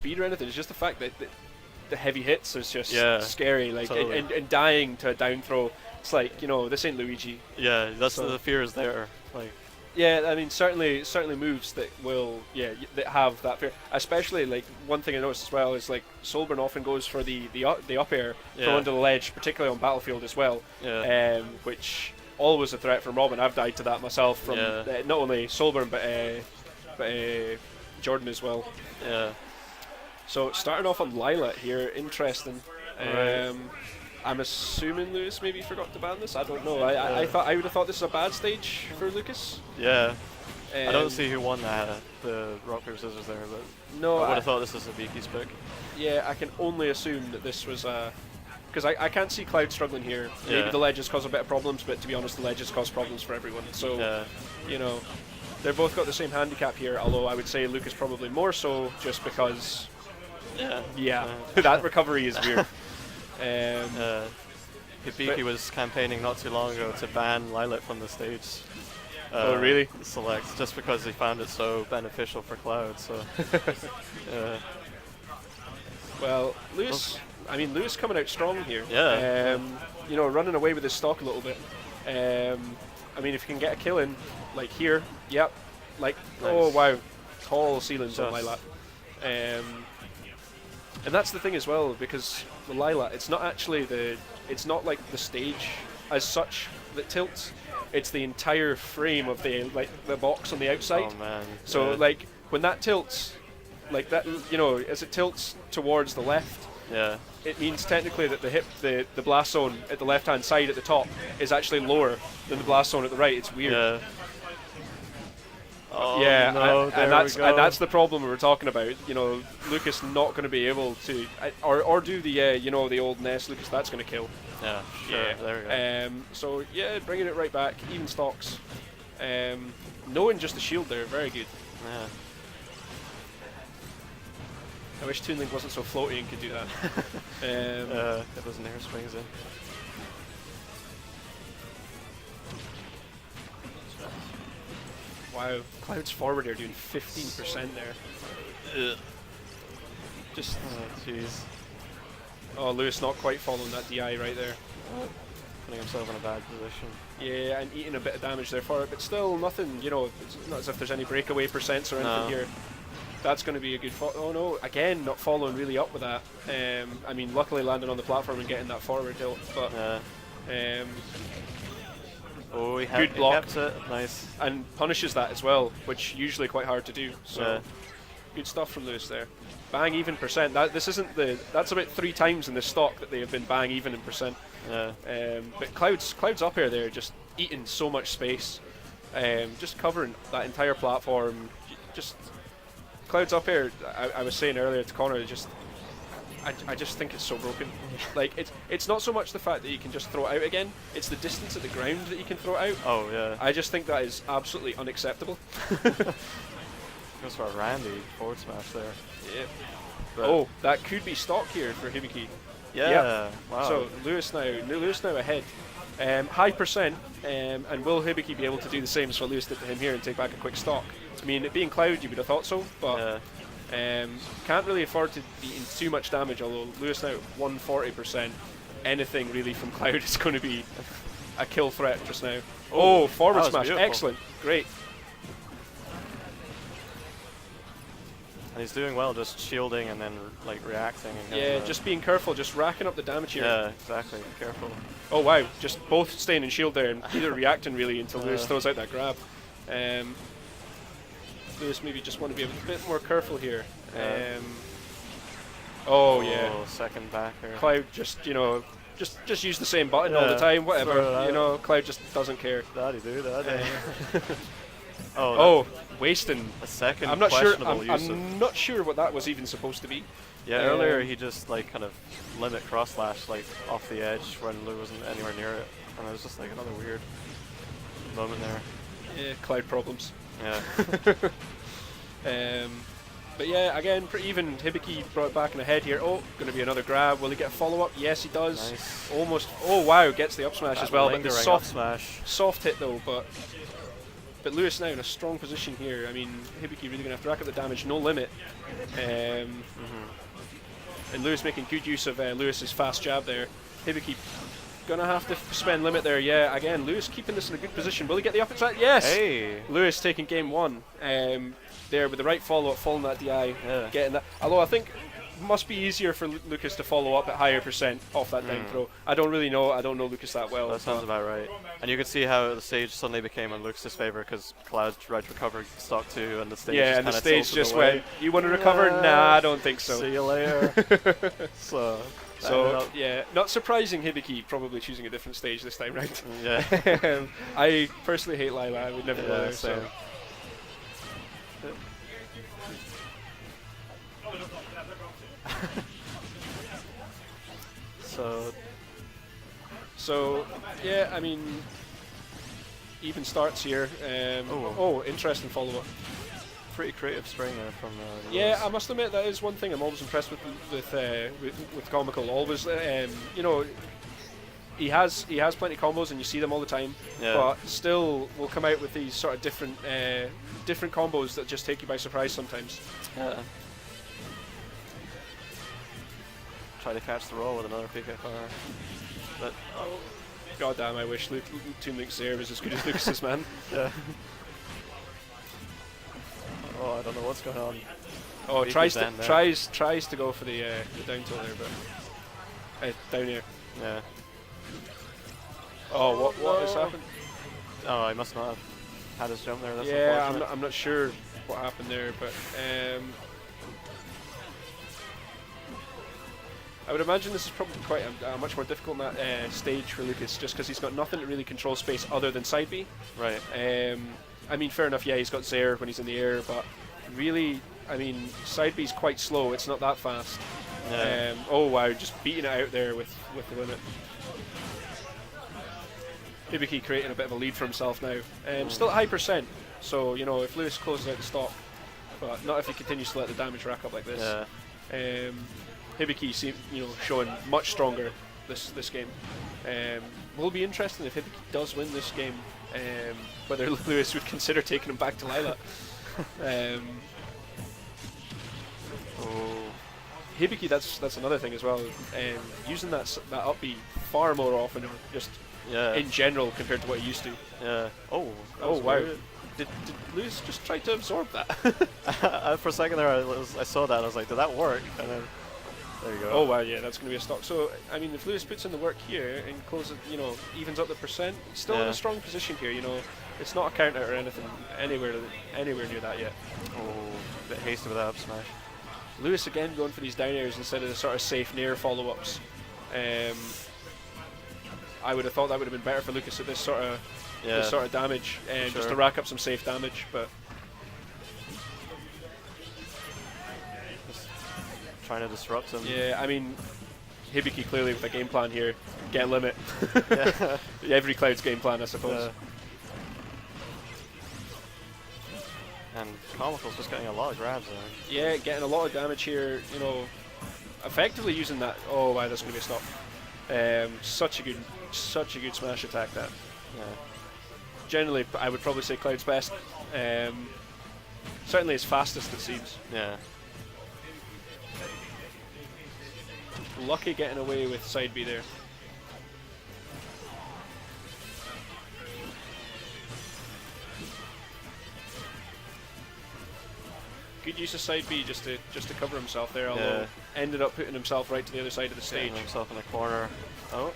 speed or anything. It's just the fact that the heavy hits is just scary. Like totally. and dying to a down throw. It's like, you know, this ain't Luigi. Yeah, that's the fear is there. Like. Yeah, I mean, certainly moves that will, that have that fear. Especially, like, one thing I noticed as well is, like, Solburn often goes for the up air from under the ledge, particularly on Battlefield as well, which always a threat from Robin. I've died to that myself from not only Solburn but Jordan as well. Yeah. So starting off on Lilat here, interesting. Right. I'm assuming Lewis maybe forgot to ban this. I don't know. I would have thought this is a bad stage for Lucas. Yeah. I don't see who won the rock paper scissors there, but no, I would have thought this was a Hibiki's pick. Yeah, I can only assume that this was because I can't see Cloud struggling here. Maybe the ledges cause a bit of problems, but to be honest, the ledges cause problems for everyone. So you know, they've both got the same handicap here. Although I would say Lucas probably more so, just because. Yeah. That recovery is weird. Hibiki was campaigning not too long ago to ban Lilat from the stage. Oh, really? Select, just because he found it so beneficial for Cloud. So. Well, Lewis. I mean, Lewis coming out strong here. Yeah. You know, running away with his stock a little bit. I mean, if you can get a kill in, like here, like nice. Oh wow, tall ceilings on Lilat. And that's the thing as well, because the Lilat, it's not actually it's not like the stage as such that tilts. It's the entire frame of the box on the outside. Oh man. So like when that tilts, like that, you know, as it tilts towards the left, it means technically that the blast zone at the left hand side at the top is actually lower than the blast zone at the right. It's weird. Yeah. Oh, yeah, no, and that's the problem we were talking about. You know, Lucas not going to be able to, or do the you know, the old Ness Lucas. That's going to kill. Yeah, sure. Yeah. There we go. So yeah, bringing it right back, even stocks. Knowing just the shield there, very good. Yeah. I wish Toon Link wasn't so floaty and could do that. It was an air springs in. Wow, Cloud's forward here doing 15% there. Just, jeez. Oh, Lewis not quite following that DI right there. Putting himself in a bad position. Yeah, and eating a bit of damage there for it, but still nothing, you know, it's not as if there's any breakaway percents or anything here. That's going to be a good oh no, again, not following really up with that. I mean, luckily landing on the platform and getting that forward tilt, but... oh, he good block. Kept it. Nice. And punishes that as well, which usually quite hard to do. So good stuff from Lewis there. Bang even percent. That's about 3 times in this stock that they have been bang even in percent. Yeah. But Cloud's up here there, just eating so much space, just covering that entire platform. Just Cloud's up here. I was saying earlier to Connor, I just think it's so broken. Like it's not so much the fact that you can just throw it out again, it's the distance at the ground that you can throw it out. Oh yeah. I just think that is absolutely unacceptable. Goes for a Randy forward smash there. Yep. Oh, that could be stock here for Hibiki. Yeah. Yep. Wow. So Lewis now ahead. High percent, and will Hibiki be able to do the same as what Lewis did to him here and take back a quick stock? I mean, it being Cloud, you would have thought so, but can't really afford to be in too much damage, although Lewis now at 140%. Anything really from Cloud is going to be a kill threat just now. Oh, forward smash. Beautiful. Excellent. Great. And he's doing well, just shielding and then like reacting. And yeah, just being careful, just racking up the damage here. Yeah, exactly. Careful. Oh wow, just both staying in shield there and either reacting really until Lewis throws out that grab. Lewis maybe just want to be a bit more careful here. Oh yeah. Second backer. Cloud just, you know, just use the same button all the time, whatever. You know, Cloud just doesn't care. Daddy do that. Wasting a second. I'm not sure. I'm not sure what that was even supposed to be. Yeah, earlier he just like kind of limit cross slash like off the edge when Lou wasn't anywhere near it, and it was just like another weird moment there. Yeah, Cloud problems. Yeah. But yeah, again, pretty even. Hibiki brought it back in ahead here. Oh, going to be another grab. Will he get a follow-up? Yes, he does. Nice. Almost. Oh, wow, gets the up smash as well. But the soft hit, though. But Lewis now in a strong position here. I mean, Hibiki really going to have to rack up the damage. No limit. and Lewis making good use of Lewis's fast jab there. Hibiki gonna have to spend limit there. Yeah, again, Lewis keeping this in a good position. Will he get the up attack? Yes! Hey! Lewis taking game 1 there with the right follow-up, following that DI, Yeah. getting that. Although I think it must be easier for Lucas to follow up at higher percent off that down throw. I don't really know. I don't know Lucas that well. That sounds about right. And you could see how the stage suddenly became in Lucas' favor because Cloud tried to recover stock 2 and the stage yeah, just and the kinda stage tilted just away. went, you want to recover? Nah, I don't think so. See you later. So yeah, not surprising Hibiki probably choosing a different stage this time round. yeah. I personally hate Lila. I would never go there. Same. So, yeah, I mean, even starts here. Oh, interesting follow-up. Pretty creative string there from Yeah, Lewis. I must admit that is one thing I'm always impressed with Comical. Always, you know, he has plenty of combos and you see them all the time. Yeah. But still, will come out with these sort of different combos that just take you by surprise sometimes. Yeah. Try to catch the roll with another PKFR. But God damn, I wish Toon Luke's there was as good as Lucas's, man. yeah. Oh, I don't know what's going on. Oh, Hibiki's tries to go for the down tilt there, but down here. Yeah. Oh, what has happened? Oh, he must not have had his jump there. That's Yeah, unfortunate. I'm not sure what happened there, but I would imagine this is probably quite a much more difficult stage for Lucas, just because he's got nothing to really control space other than side B. Right. I mean, fair enough, yeah, he's got Zaire when he's in the air, but really, I mean, side B's quite slow, it's not that fast. Yeah. Oh wow, just beating it out there with the limit. Hibiki creating a bit of a lead for himself now. Still at high percent, so, you know, if Lewis closes out the stock, but not if he continues to let the damage rack up like this. Yeah. Hibiki showing much stronger this game. Will be interesting if Hibiki does win this game, whether Lewis would consider taking him back to Lila. Hibiki, that's another thing as well. Using that up B far more often, or just in general compared to what he used to. Yeah. Oh. Oh wow. Did Lewis just try to absorb that? For a second there, I saw that and I was like, did that work? And then there you go. Oh wow, yeah, that's going to be a stock. So I mean, if Lewis puts in the work here and closes, evens up the percent, he's still in a strong position here. It's not a counter or anything anywhere near that yet. Oh, a bit hasty with that up smash. Lewis again going for these down airs instead of the sort of safe near follow-ups. I would have thought that would have been better for Lucas at this sort of damage, just to rack up some safe damage, but just trying to disrupt him. Yeah, I mean, Hibiki clearly with a game plan here, get limit. Yeah. Every Cloud's game plan, I suppose. And Comical's just getting a lot of grabs there. Yeah, getting a lot of damage here, effectively using that. Oh wow, that's going to be a stop. Such a good smash attack that. Yeah. Generally, I would probably say Cloud's best. Certainly his fastest, it seems. Yeah. Lucky getting away with side B there. Good use of side B just to cover himself there, although ended up putting himself right to the other side of the stage. Getting himself in the corner. Oh.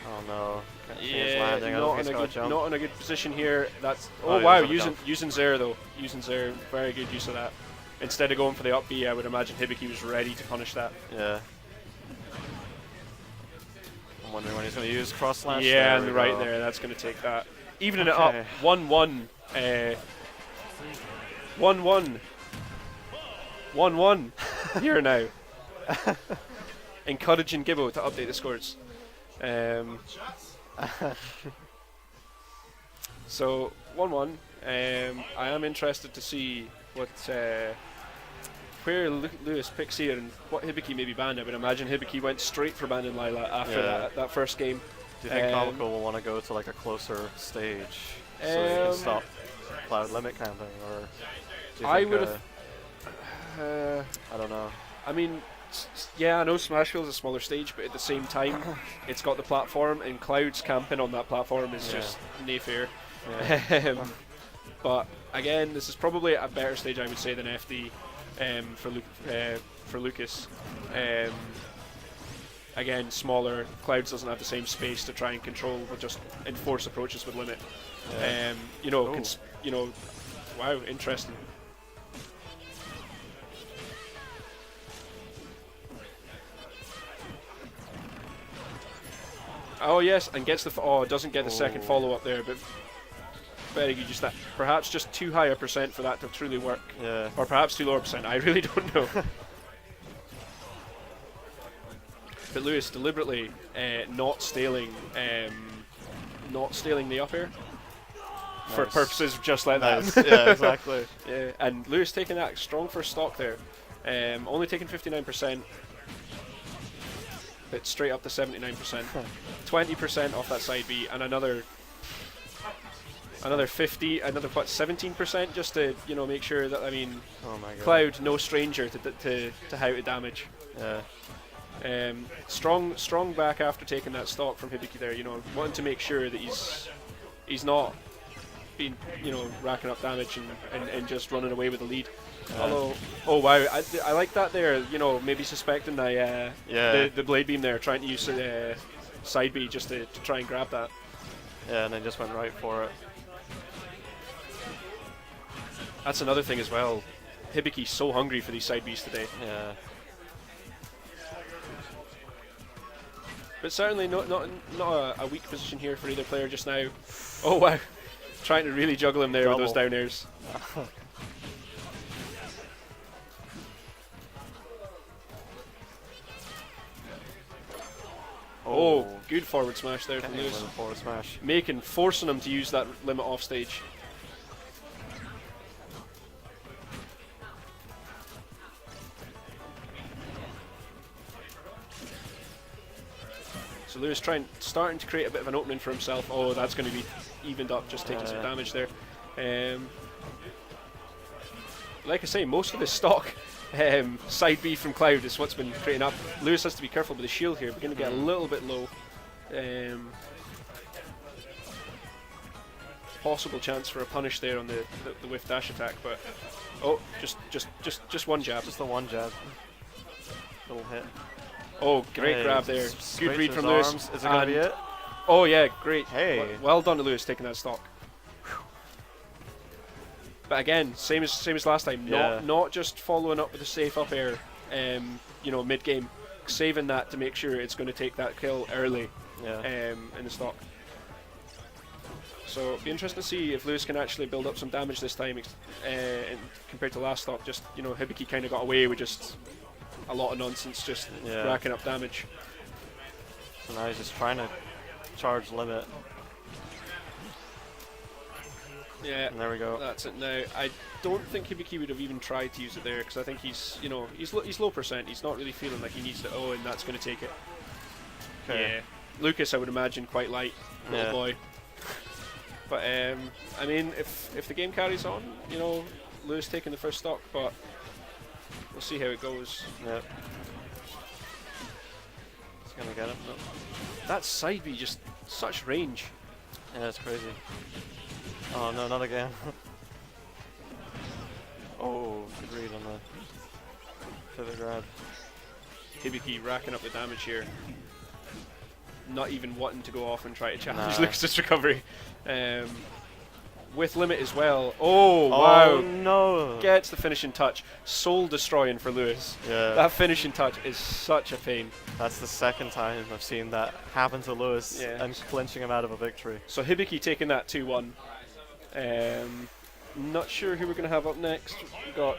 Oh no! Can't see his landing. I don't think he's got a jump. Not in a good position here. That's Oh, wow, yeah, using Zaire though. Using Zaire, very good use of that. Instead of going for the up B, I would imagine Hibiki was ready to punish that. Yeah. I'm wondering when he's going to use cross slash. Yeah, and right there, that's going to take that. Evening it up, 1-1. 1-1. 1-1 here now. Encouraging Gibbo to update the scores. So 1-1. I am interested to see what where Lewis picks here and what Hibiki maybe banned, I would imagine Hibiki went straight for banning Lila after that first game. Do you think Comical will want to go to like a closer stage so he can stop Cloud limit camping, or do you I think, would have. I don't know. I mean, yeah, I know Smashville is a smaller stage, but at the same time, it's got the platform, and Cloud's camping on that platform is just nae fair. Yeah. But again, this is probably a better stage, I would say, than FD for Lucas. Again, smaller. Clouds doesn't have the same space to try and control, but just enforce approaches with limit. Yeah. Wow, interesting. Oh yes, and gets the doesn't get the second follow up there, but very good. Just that, perhaps just too high a percent for that to truly work. Yeah. Or perhaps too low a percent. I really don't know. But Lewis deliberately not stealing the up air for purposes just like that. Yeah, exactly. Yeah, and Lewis taking that strong first stock there, only taking 59%, but straight up to 79%, 20% off that side B, and another 17% just to make sure that, I mean, oh my God. Cloud no stranger to how to damage. Yeah. Strong back after taking that stock from Hibiki there, wanting to make sure that he's not been racking up damage and just running away with the lead. Although, oh wow, I like that there, maybe suspecting the blade beam there, trying to use side B just to try and grab that. Yeah, and then just went right for it. That's another thing as well. Hibiki's so hungry for these side Bs today. Yeah. But certainly not a weak position here for either player just now. Oh wow, trying to really juggle him there with those down airs. Oh, good forward smash there from Lewis. Forward smash. Forcing him to use that limit off stage. So Lewis starting to create a bit of an opening for himself. Oh, that's going to be evened up, just taking some damage there. Like I say, most of the stock side B from Cloud is what's been creating up. Lewis has to be careful with the shield here. We're going to get a little bit low. Possible chance for a punish there on the whiff dash attack, but just one jab. Just the one jab. Little hit. Oh, great grab there. Good read from Lewis. Is it going to be it? Oh yeah, great. Hey. Well done to Lewis taking that stock. But again, same as last time. Not just following up with a safe up air, mid game, saving that to make sure it's going to take that kill early. In the stock. So it'll be interesting to see if Lewis can actually build up some damage this time compared to last stock. Just Hibiki kind of got away with just a lot of nonsense, just racking up damage. So now he's just trying to charge limit. Yeah, and there we go. That's it now. I don't think Hibiki would have even tried to use it there because I think he's low percent. He's not really feeling like he needs to. Oh, and that's going to take it. Okay. Yeah, Lucas, I would imagine, quite light little boy. But I mean, if the game carries on, Lewis taking the first stock, but we'll see how it goes. Yep. He's gonna get it. No. That side B, just such range. Yeah, it's crazy. Oh no, not again. Oh, good read on the pivot grab. Hibiki racking up the damage here. Not even wanting to go off and try to challenge Lucas's recovery. With limit as well. Oh, wow. Oh, no. Gets the finishing touch. Soul destroying for Lewis. Yeah. That finishing touch is such a pain. That's the second time I've seen that happen to Lewis and clinching him out of a victory. So Hibiki taking that 2-1. Not sure who we're going to have up next. We've got